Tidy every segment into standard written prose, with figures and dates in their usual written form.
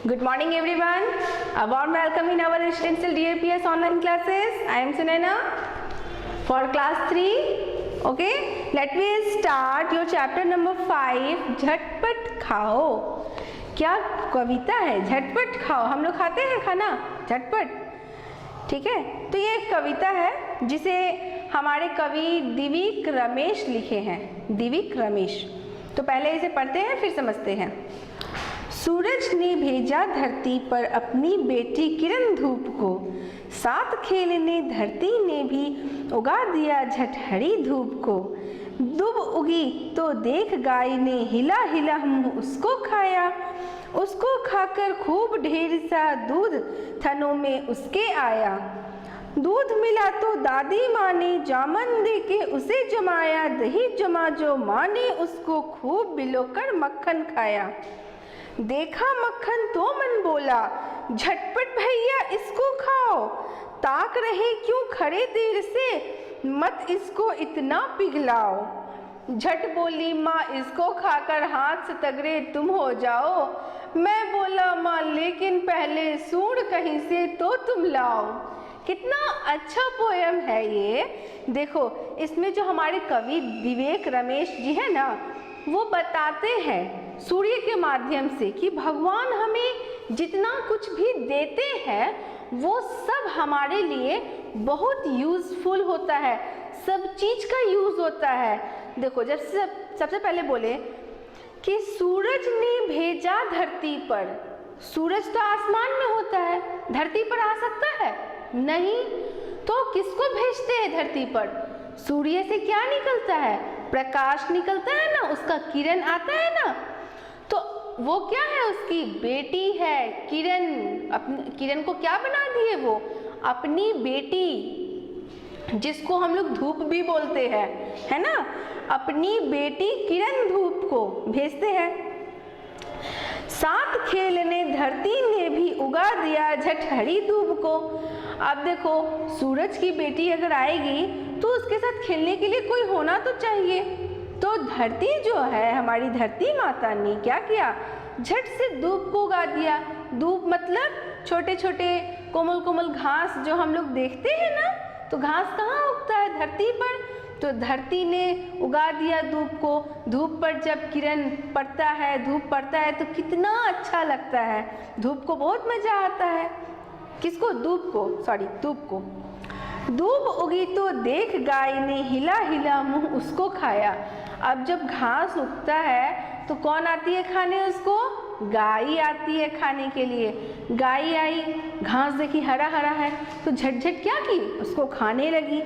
Good morning everyone. A warm welcome in our residential DAPS online classes. I am Sunaina for class 3. Okay, let me start your chapter number 5. झटपट खाओ. क्या कविता है? झटपट खाओ. हम लोग खाते हैं खाना झटपट, ठीक है. तो ये एक कविता है जिसे हमारे कवि दिविक रमेश लिखे हैं. दिविक रमेश. तो पहले इसे पढ़ते हैं फिर समझते हैं. सूरज ने भेजा धरती पर अपनी बेटी किरण धूप को, साथ खेलने धरती ने भी उगा दिया झटहरी धूप को. दूब उगी तो देख गाय ने हिला हिला मुँह उसको खाया, उसको खाकर खूब ढेर सा दूध थनों में उसके आया. दूध मिला तो दादी माँ ने जामन दे के उसे जमाया, दही जमा जो माँ ने उसको खूब बिलोकर मक्खन खाया. देखा मक्खन तो मन बोला, झटपट भैया इसको खाओ, ताक रहे क्यों खड़े देर से, मत इसको इतना पिघलाओ. झट बोली माँ इसको खाकर हाथ से तगड़े तुम हो जाओ. मैं बोला माँ लेकिन पहले सूंड कहीं से तो तुम लाओ. कितना अच्छा पोयम है ये. देखो इसमें जो हमारे कवि दिविक रमेश जी है ना, वो बताते हैं सूर्य के माध्यम से कि भगवान हमें जितना कुछ भी देते हैं वो सब हमारे लिए बहुत यूज़फुल होता है, सब चीज़ का यूज़ होता है. देखो जब सबसे पहले बोले कि सूरज ने भेजा धरती पर. सूरज तो आसमान में होता है, धरती पर आ सकता है नहीं. तो किसको भेजते हैं धरती पर? सूर्य से क्या निकलता है? प्रकाश निकलता है ना, उसका किरण आता है ना. तो वो क्या है? उसकी बेटी है किरण. अपनी किरण को क्या बना दिए वो? अपनी बेटी, जिसको हम लोग धूप भी बोलते हैं, है ना. अपनी बेटी किरण धूप को भेजते हैं. साथ खेलने धरती ने भी उगा दिया झटहरी धूप को. अब देखो सूरज की बेटी अगर आएगी तो उसके साथ खेलने के लिए कोई होना तो चाहिए. तो धरती जो है, हमारी धरती माता ने क्या किया? झट से धूप को उगा दिया. धूप मतलब छोटे छोटे कोमल कोमल घास जो हम लोग देखते हैं ना. तो घास कहाँ उगता है? धरती पर. तो धरती ने उगा दिया धूप को. धूप पर जब किरण पड़ता है, धूप पड़ता है तो कितना अच्छा लगता है. धूप को बहुत मज़ा आता है. किसको? धूप को, सॉरी धूप को. धूप उगी तो देख गाय ने हिला हिला मुँह उसको खाया. अब जब घास उगता है तो कौन आती है खाने उसको? गाय आती है खाने के लिए. गाय आई, घास देखी हरा हरा है तो झटझट क्या की? उसको खाने लगी.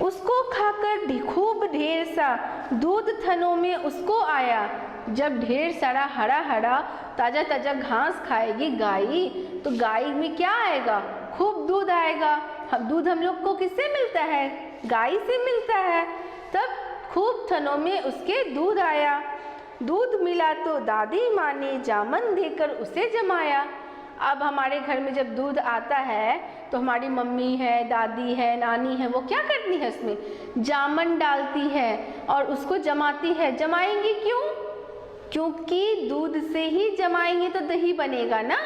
उसको खाकर खूब ढेर सा दूध थनों में उसको आया. जब ढेर सारा हरा हरा ताज़ा ताज़ा घास खाएगी गाय तो गाय में क्या आएगा? खूब दूध आएगा. दूध हम लोग को किससे मिलता है? गाय से मिलता है. तब खूब थनों में उसके दूध आया. दूध मिला तो दादी माँ ने जामन देकर उसे जमाया. अब हमारे घर में जब दूध आता है तो हमारी मम्मी है, दादी है, नानी है, वो क्या करती है? उसमें जामन डालती है और उसको जमाती है. जमाएंगी क्यों? क्योंकि दूध से ही जमाएंगे तो दही बनेगा ना.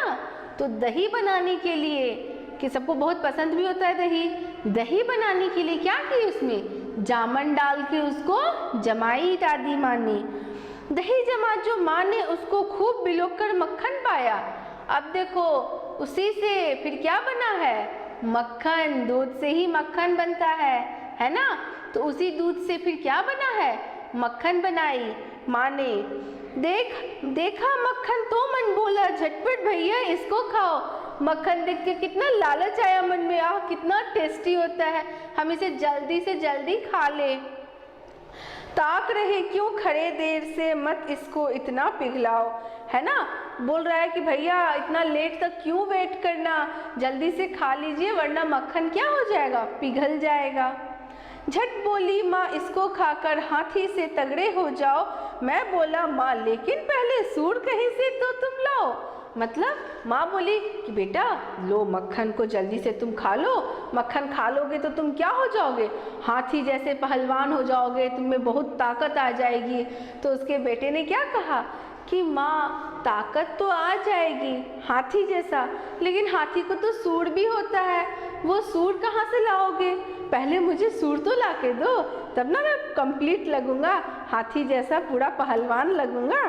तो दही बनाने के लिए, कि सबको बहुत पसंद भी होता है दही, दही बनाने के लिए क्या की? उसमें जामन डाल के उसको जमाई दादी माँ ने. दही जमा जो माँ ने उसको खूब बिलोकर मक्खन पाया. अब देखो उसी से फिर क्या बना है? मक्खन. दूध से ही मक्खन बनता है ना. तो उसी दूध से फिर क्या बना है? मक्खन बनाई माँ ने. देखा मक्खन तो मन बोला, झटपट भैया इसको खाओ. मक्खन देख के कितना लालच आया मन में. आह कितना टेस्टी होता है, हम इसे जल्दी से जल्दी खा ले. ताक रहे क्यों खड़े देर से, मत इसको इतना पिघलाओ. है ना. बोल रहा है कि भैया इतना लेट तक क्यों वेट करना, जल्दी से खा लीजिए वरना मक्खन क्या हो जाएगा? पिघल जाएगा. झट बोली माँ इसको खाकर हाथी से तगड़े हो जाओ. मैं बोला माँ लेकिन पहले सूंड कहीं से तो तुम लाओ. मतलब माँ बोली कि बेटा लो मक्खन को जल्दी से तुम खा लो. मक्खन खा लोगे तो तुम क्या हो जाओगे? हाथी जैसे पहलवान हो जाओगे, तुम में बहुत ताकत आ जाएगी. तो उसके बेटे ने क्या कहा कि माँ ताकत तो आ जाएगी हाथी जैसा, लेकिन हाथी को तो सूंड भी होता है, वो सूंड कहाँ से लाओगे, पहले मुझे सूंड तो ला के दो, तब ना मैं कंप्लीट लगूंगा, हाथी जैसा पूरा पहलवान लगूंगा।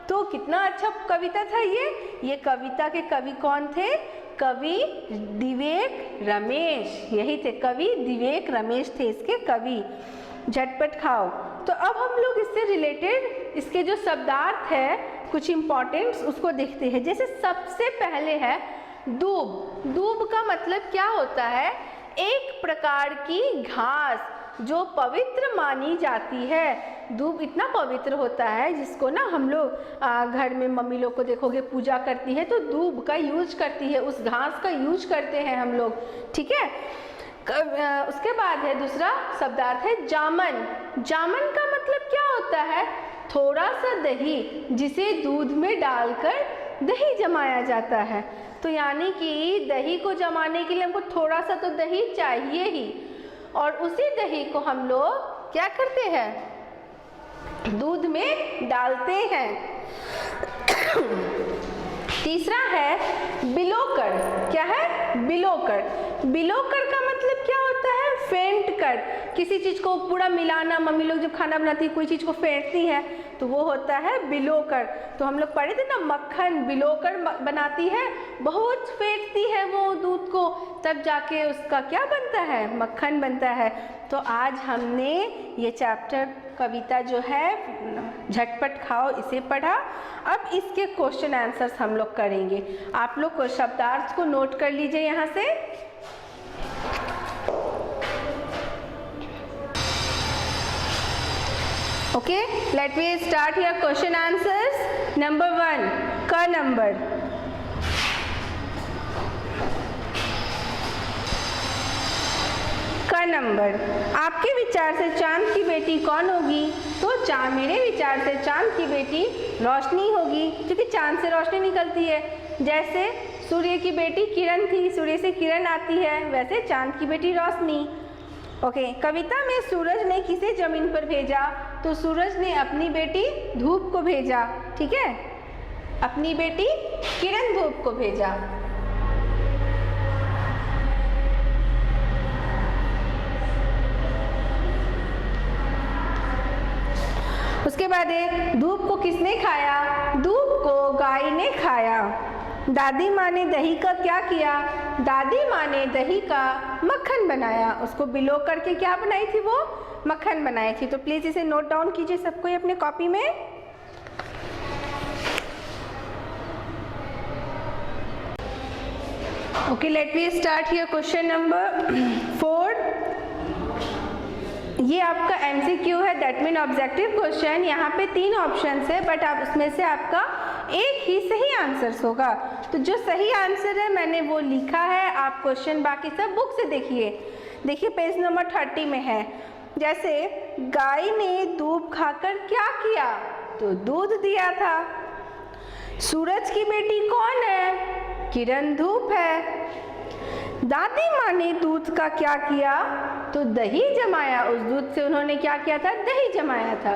तो कितना अच्छा कविता था ये कविता के कवि कौन थे? कवि दिवेक रमेश, यही थे, कवि दिवेक रमेश थे इसके कवि। झटपट खाओ। तो अब हम लोग इससे रिलेटेड इसके जो शब्दार्थ है कुछ इम्पॉर्टेंट्स उसको देखते हैं। जैसे सबसे पहले है दूब। दूब का मतलब क्या होता है? एक प्रकार की घास जो पवित्र मानी जाती है। दूब इतना पवित्र होता है जिसको ना हम लोग घर में मम्मी लोग को देखोगे पूजा करती है तो दूब का यूज करती है, उस घास का यूज करते हैं हम लोग, ठीक है। उसके बाद है दूसरा शब्दार्थ है जामन। जामन का मतलब क्या होता है? थोड़ा सा दही जिसे दूध में डालकर दही जमाया जाता है। तो यानी कि दही को जमाने के लिए हमको थोड़ा सा तो दही चाहिए ही, और उसी दही को हम लोग क्या करते हैं? दूध में डालते हैं। तीसरा है बिलोकर। क्या है? बिलोकर। बिलोकर का मतलब क्या होता है? फेंट कर, किसी चीज को पूरा मिलाना। मम्मी लोग जब खाना बनाती है कोई चीज को फेंटती है तो वो होता है बिलोकर। तो हम लोग पढ़े थे ना, मक्खन बिलोकर बनाती है, बहुत फेंटती है वो दूध को, तब जाके उसका क्या बनता है? मक्खन बनता है। तो आज हमने ये चैप्टर कविता जो है झटपट खाओ इसे पढ़ा। अब इसके क्वेश्चन आंसर्स हम लोग करेंगे। आप लोग शब्दार्थ को नोट कर लीजिए यहाँ से। Okay, let me start your question answers. Number 1 का नंबर। का नंबर, आपके विचार से चांद की बेटी कौन होगी? तो मेरे विचार से चांद की बेटी रोशनी होगी, क्योंकि चांद से रोशनी निकलती है। जैसे सूर्य की बेटी किरण थी, सूर्य से किरण आती है, वैसे चांद की बेटी रोशनी। ओके, कविता में सूरज ने किसे जमीन पर भेजा? तो सूरज ने अपनी बेटी धूप को भेजा, ठीक है, अपनी बेटी किरण धूप को भेजा। उसके बाद है धूप को किसने खाया? धूप को गाय ने खाया। दादी माँ ने दही का क्या किया? दादी माँ ने दही का मक्खन बनाया। उसको बिलो करके क्या बनाई थी? वो मक्खन बनाई थी। तो प्लीज इसे नोट डाउन कीजिए सबको अपने कॉपी में। Okay, let me start here question number 4। ये आपका MCQ है, दैट मीन ऑब्जेक्टिव क्वेश्चन। यहाँ पे 3 ऑप्शंस है, बट आप उसमें से आपका एक ही सही आंसर होगा। तो जो सही आंसर है मैंने वो लिखा है, आप क्वेश्चन बाकी सब बुक से देखिए। देखिए पेज नंबर 30 में है। जैसे गाय ने दूध खाकर क्या किया? तो दूध दिया था। सूरज की बेटी कौन है? किरण धूप है। दादी माँ ने दूध का क्या किया? तो दही जमाया। उस दूध से उन्होंने क्या किया था? दही जमाया था।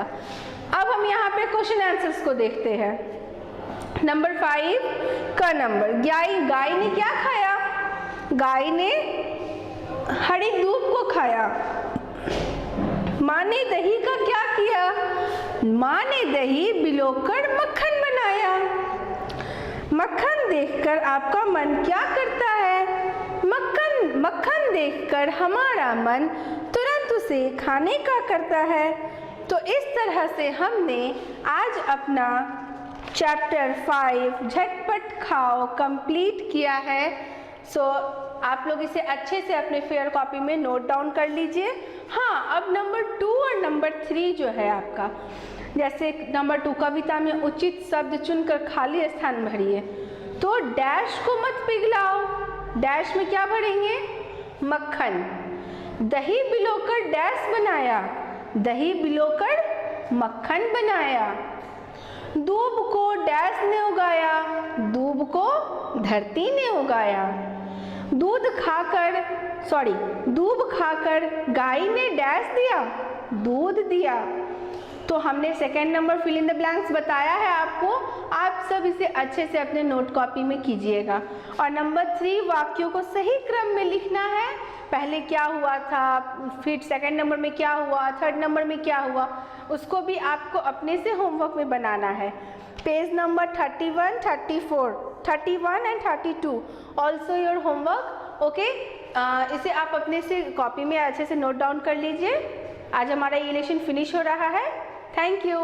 अब हम यहाँ पे क्वेश्चन आंसर्स को देखते हैं। नंबर 5 का नंबर, गाय ने क्या खाया? गाय ने हरी दूध को खाया। माँ ने दही का क्या किया? माँ ने दही बिलोकर मक्खन बनाया। मक्खन देखकर आपका मन क्या करता है? मक्खन देखकर हमारा मन तुरंत उसे खाने का करता है। तो इस तरह से हमने आज अपना चैप्टर 5 झटपट खाओ कंप्लीट किया है। सो आप लोग इसे अच्छे से अपने फेयर कॉपी में नोट डाउन कर लीजिए। हाँ, अब नंबर 2 और नंबर 3 जो है आपका, जैसे नंबर 2 कविता में उचित शब्द चुनकर खाली स्थान भरिए। तो डैश को मत पिघलाओ। डैश में क्या भरेंगे? मक्खन। दही बिलोकर डैश बनाया। दही बिलोकर मक्खन बनाया। दूब को डैश ने उगाया। दूब को धरती ने उगाया। दूब खाकर गाय ने डैश दिया। दूध दिया। तो हमने second number fill in the blanks बताया है आपको, आप सब इसे अच्छे से अपने नोट कॉपी में कीजिएगा। और नंबर 3, वाक्यों को सही क्रम में लिखना है, पहले क्या हुआ था, फिर सेकेंड नंबर में क्या हुआ, थर्ड नंबर में क्या हुआ, उसको भी आपको अपने से होमवर्क में बनाना है। Page number 31, 34, 31 and 32 also your homework, okay. इसे आप अपने से कॉपी में अच्छे से नोट डाउन कर लीजिए। आज हमारा ये लेसन फिनिश हो रहा है। Thank you.